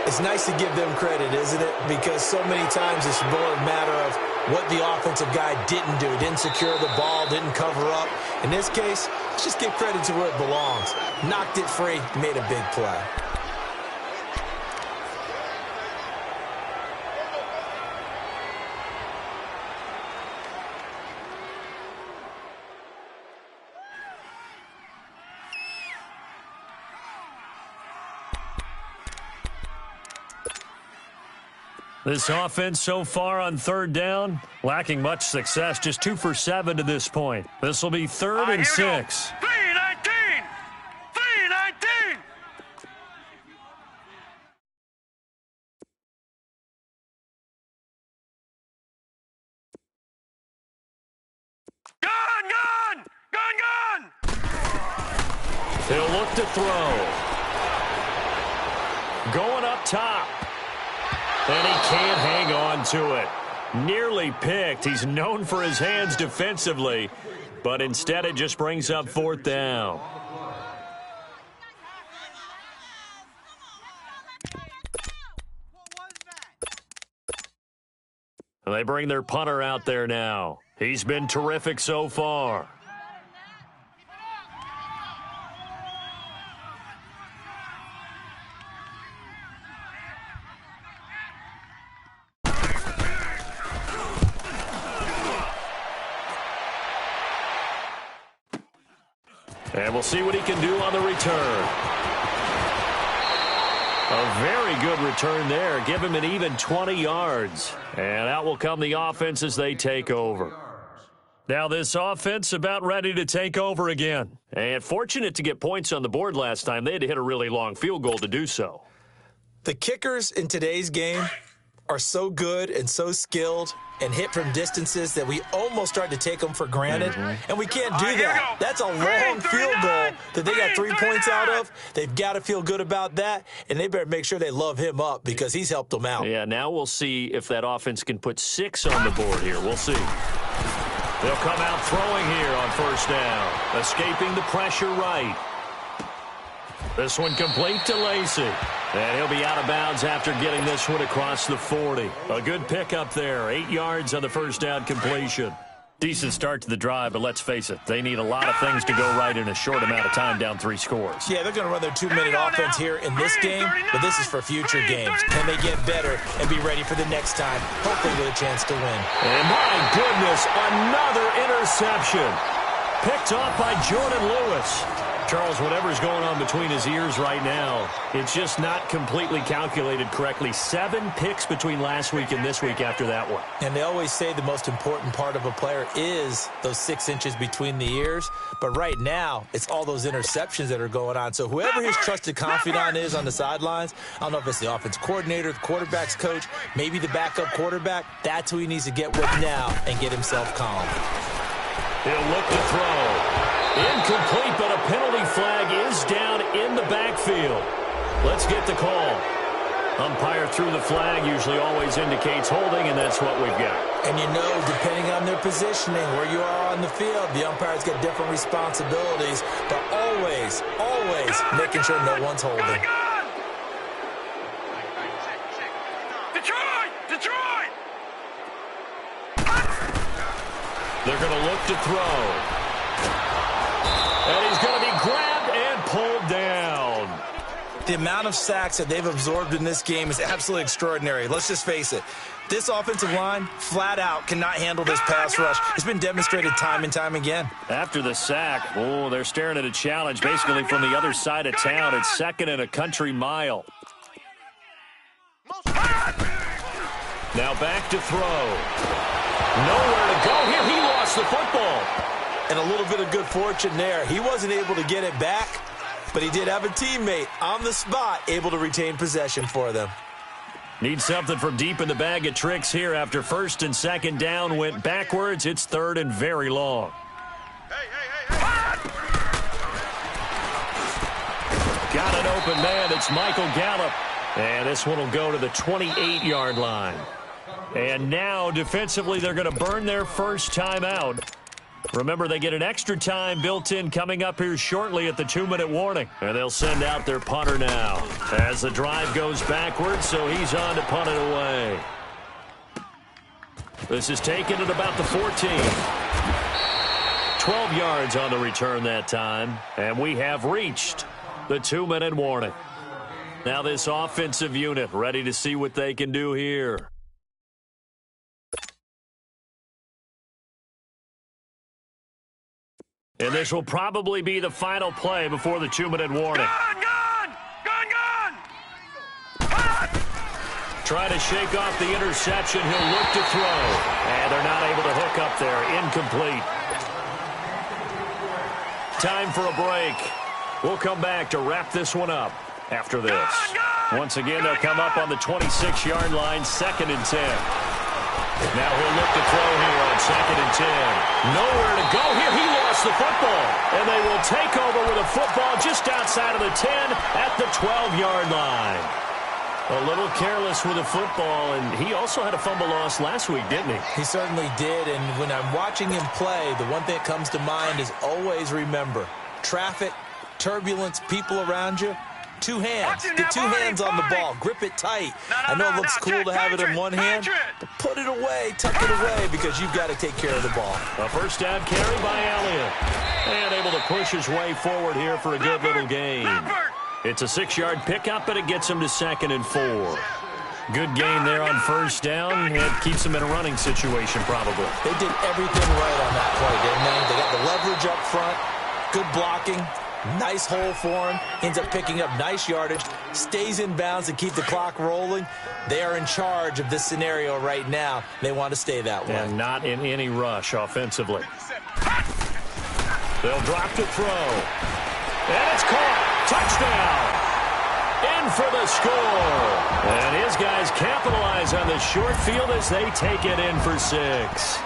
It's nice to give them credit, isn't it? Because so many times it's more a matter of what the offensive guy didn't do. Didn't secure the ball, didn't cover up. In this case, let's just give credit to where it belongs. Knocked it free, made a big play. This offense so far on third down, lacking much success, just 2 for 7 to this point. This will be third and 6. 3-19! 3-19! Gun! He'll look to throw. Going up top. And he can't hang on to it. Nearly picked. He's known for his hands defensively, but instead it just brings up fourth down. They bring their punter out there now. He's been terrific so far. And we'll see what he can do on the return. A very good return there. Give him an even 20 yards. And out will come the offense as they take over. Now this offense about ready to take over again. And fortunate to get points on the board last time. They had to hit a really long field goal to do so. The kickers in today's game are so good and so skilled and hit from distances that we almost start to take them for granted, and we can't do that. That's a long field goal that they got 3 points out of. They've got to feel good about that, and they better make sure they love him up because he's helped them out. Yeah, now we'll see if that offense can put 6 on the board here. We'll see. They'll come out throwing here on first down, escaping the pressure right. This one complete to Lacey. And he'll be out of bounds after getting this one across the 40. A good pickup there. 8 yards on the first down completion. Decent start to the drive, but let's face it, they need a lot of things to go right in a short amount of time, down 3 scores. Yeah, they're going to run their 2-minute offense here in this game, but this is for future games. Can they get better and be ready for the next time, hopefully with a chance to win? And my goodness, another interception. Picked off by Jordan Lewis. Charles, whatever's going on between his ears right now, it's just not completely calculated correctly. 7 picks between last week and this week after that one. And they always say the most important part of a player is those 6 inches between the ears. But right now, it's all those interceptions that are going on. So whoever his trusted confidant is on the sidelines, I don't know if it's the offense coordinator, the quarterback's coach, maybe the backup quarterback, that's who he needs to get with now and get himself calm. He'll look to throw. Incomplete, but a penalty flag is down in the backfield. Let's get the call. Umpire threw the flag, usually always indicates holding, and that's what we've got. And you know, depending on their positioning, where you are on the field, the umpire's got different responsibilities, but always, always making sure no one's holding. Detroit! They're going to look to throw. And he's going to be grabbed and pulled down. The amount of sacks that they've absorbed in this game is absolutely extraordinary. Let's just face it. This offensive line, flat out, cannot handle this pass rush. It's been demonstrated time and time again. After the sack, they're staring at a challenge basically from the other side of town. It's second and a country mile. Now back to throw. Nowhere to go here. He lost the football. And a little bit of good fortune there. He wasn't able to get it back, but he did have a teammate on the spot able to retain possession for them. Need something from deep in the bag of tricks here after first and second down went backwards. It's third and very long. Got an open man. It's Michael Gallup. And this one will go to the 28-yard line. And now defensively they're going to burn their first timeout. Remember, they get an extra time built in coming up here shortly at the 2-minute warning. And they'll send out their punter now as the drive goes backwards, so he's on to punt it away. This is taken at about the 14. 12 yards on the return that time, and we have reached the 2-minute warning. Now this offensive unit ready to see what they can do here. And this will probably be the final play before the 2-minute warning. Gun! Trying to shake off the interception. He'll look to throw. And they're not able to hook up there. Incomplete. Time for a break. We'll come back to wrap this one up after this. Once again, they'll come up on the 26-yard line, 2nd and 10. Now he'll look to throw here on 2nd and 10. Nowhere to go here. He lost the football. And they will take over with a football just outside of the 10 at the 12-yard line. A little careless with the football, and he also had a fumble loss last week, didn't he? He certainly did, and when I'm watching him play, the one thing that comes to mind is always remember, traffic, turbulence, people around you, two hands. Get two hands on the ball. Grip it tight. I know it looks cool to have it in one hand, but put it away, tuck it away, because you've got to take care of the ball. A first down carry by Elliott. And able to push his way forward here for a good little gain. It's a 6-yard pickup, but it gets him to 2nd and 4. Good gain there on first down. It keeps them in a running situation, probably. They did everything right on that play, didn't they? They got the leverage up front, good blocking, nice hole for him, ends up picking up nice yardage, stays in bounds to keep the clock rolling. They are in charge of this scenario right now. They want to stay that way. And not in any rush offensively. They'll drop to throw. And it's caught. Touchdown. In for the score. And his guys capitalize on the short field as they take it in for 6.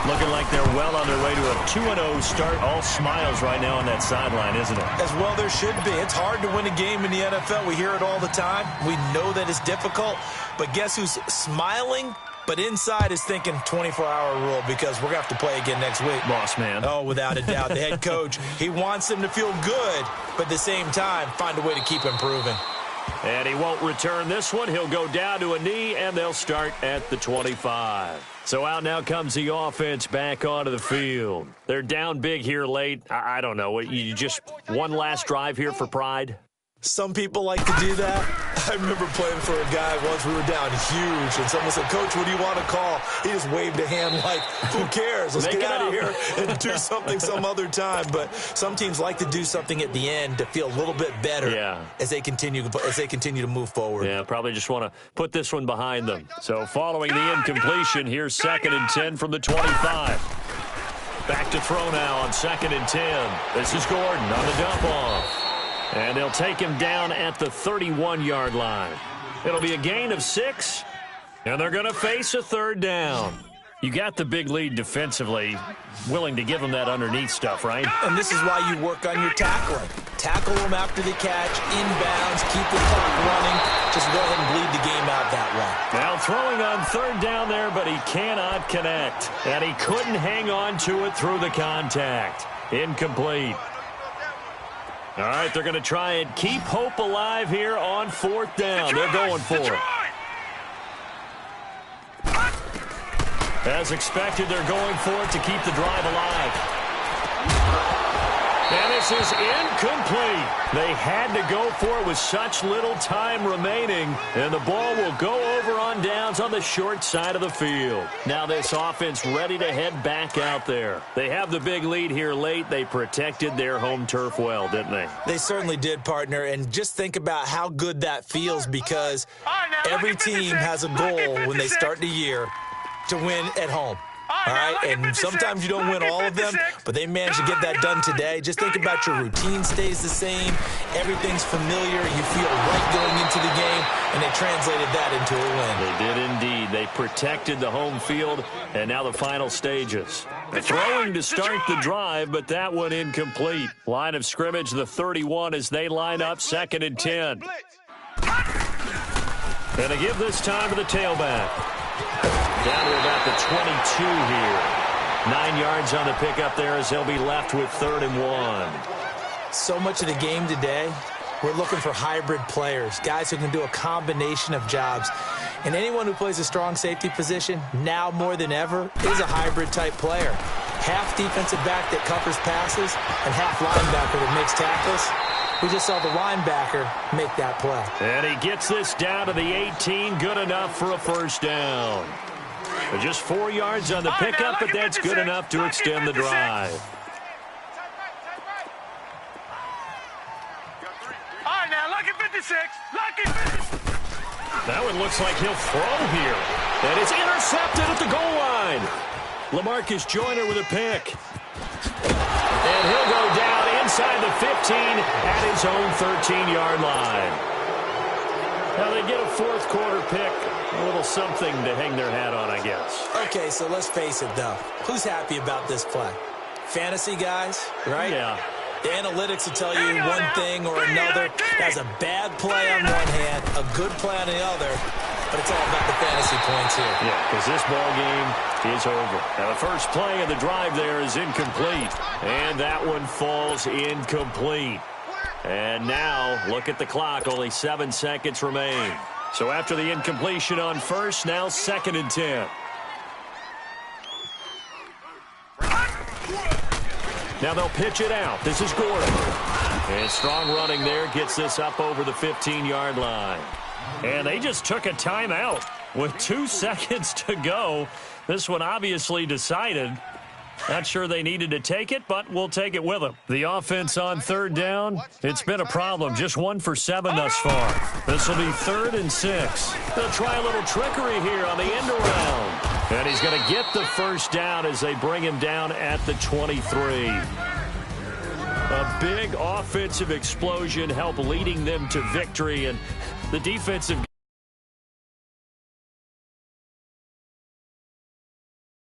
Looking like they're well on their way to a 2-0 start. All smiles right now on that sideline, isn't it? As well there should be. It's hard to win a game in the NFL. We hear it all the time. We know that it's difficult. But guess who's smiling? But inside is thinking 24-hour rule because we're going to have to play again next week. Boss man. Oh, without a doubt. The head coach, he wants them to feel good, but at the same time, find a way to keep improving. And he won't return this one. He'll go down to a knee, and they'll start at the 25. So out now comes the offense back onto the field. They're down big here late. I don't know. You just one last drive here for pride? Some people like to do that. I remember playing for a guy once. We were down huge, and someone said, "Coach, what do you want to call?" He just waved a hand like, who cares? Let's get out of here and do something some other time. But some teams like to do something at the end to feel a little bit better as they continue to move forward. Yeah, probably just want to put this one behind them. So following the incompletion, here's 2nd and 10 from the 25. Back to throw now on 2nd and 10. This is Gordon on the dump off. And they'll take him down at the 31-yard line. It'll be a gain of 6, and they're going to face a 3rd down. You got the big lead defensively, willing to give them that underneath stuff, right? And this is why you work on your tackling. Tackle them after the catch, inbounds, keep the clock running. Just go ahead and bleed the game out that way. Now throwing on 3rd down there, but he cannot connect. And he couldn't hang on to it through the contact. Incomplete. All right, they're going to try and keep hope alive here on 4th down. They're going for it. As expected, they're going for it to keep the drive alive. And this is incomplete. They had to go for it with such little time remaining, and the ball will go over on downs on the short side of the field. Now this offense ready to head back out there. They have the big lead here late. They protected their home turf well, didn't they? They certainly did, partner, and just think about how good that feels because every team has a goal when they start the year to win at home. All right, and sometimes you don't win all of them, but they managed to get that done today. Just think about your routine stays the same. Everything's familiar. You feel right going into the game, and they translated that into a win. They did indeed. They protected the home field, and now the final stages. The throwing to start the drive, but that one incomplete. Line of scrimmage, the 31 as they line up, 2nd and 10. And they give this time to the tailback. Down to about the 22 here. 9 yards on the pickup there as they'll be left with 3rd and 1. So much of the game today, we're looking for hybrid players, guys who can do a combination of jobs. And anyone who plays a strong safety position, now more than ever, is a hybrid-type player. Half defensive back that covers passes and half linebacker that makes tackles. We just saw the linebacker make that play. And he gets this down to the 18, good enough for a first down. Just 4 yards on the pickup, but that's good enough to extend the drive. All right, now, lucky 56. Lucky 56. That one looks like he'll throw here. And it's intercepted at the goal line. LaMarcus Joyner with a pick. And he'll go down inside the 15 at his own 13-yard line. Now they get a fourth quarter pick. A little something to hang their hat on, I guess. Okay, so let's face it, though. Who's happy about this play? Fantasy guys, right? Yeah. The analytics will tell you one thing or another. That's a bad play on one hand, a good play on the other, but it's all about the fantasy points here. Yeah, because this ball game is over. Now the first play of the drive there is incomplete, and that one falls incomplete. And now, look at the clock. Only 7 seconds remain. So after the incompletion on first, now 2nd and 10. Now they'll pitch it out. This is Gordon. And strong running there gets this up over the 15-yard line. And they just took a timeout with 2 seconds to go. This one obviously decided. Not sure they needed to take it, but we'll take it with them. The offense on 3rd down, it's been a problem. Just 1 for 7 thus far. This will be 3rd and 6. They'll try a little trickery here on the end around. And he's going to get the first down as they bring him down at the 23. A big offensive explosion helped leading them to victory, and the defensive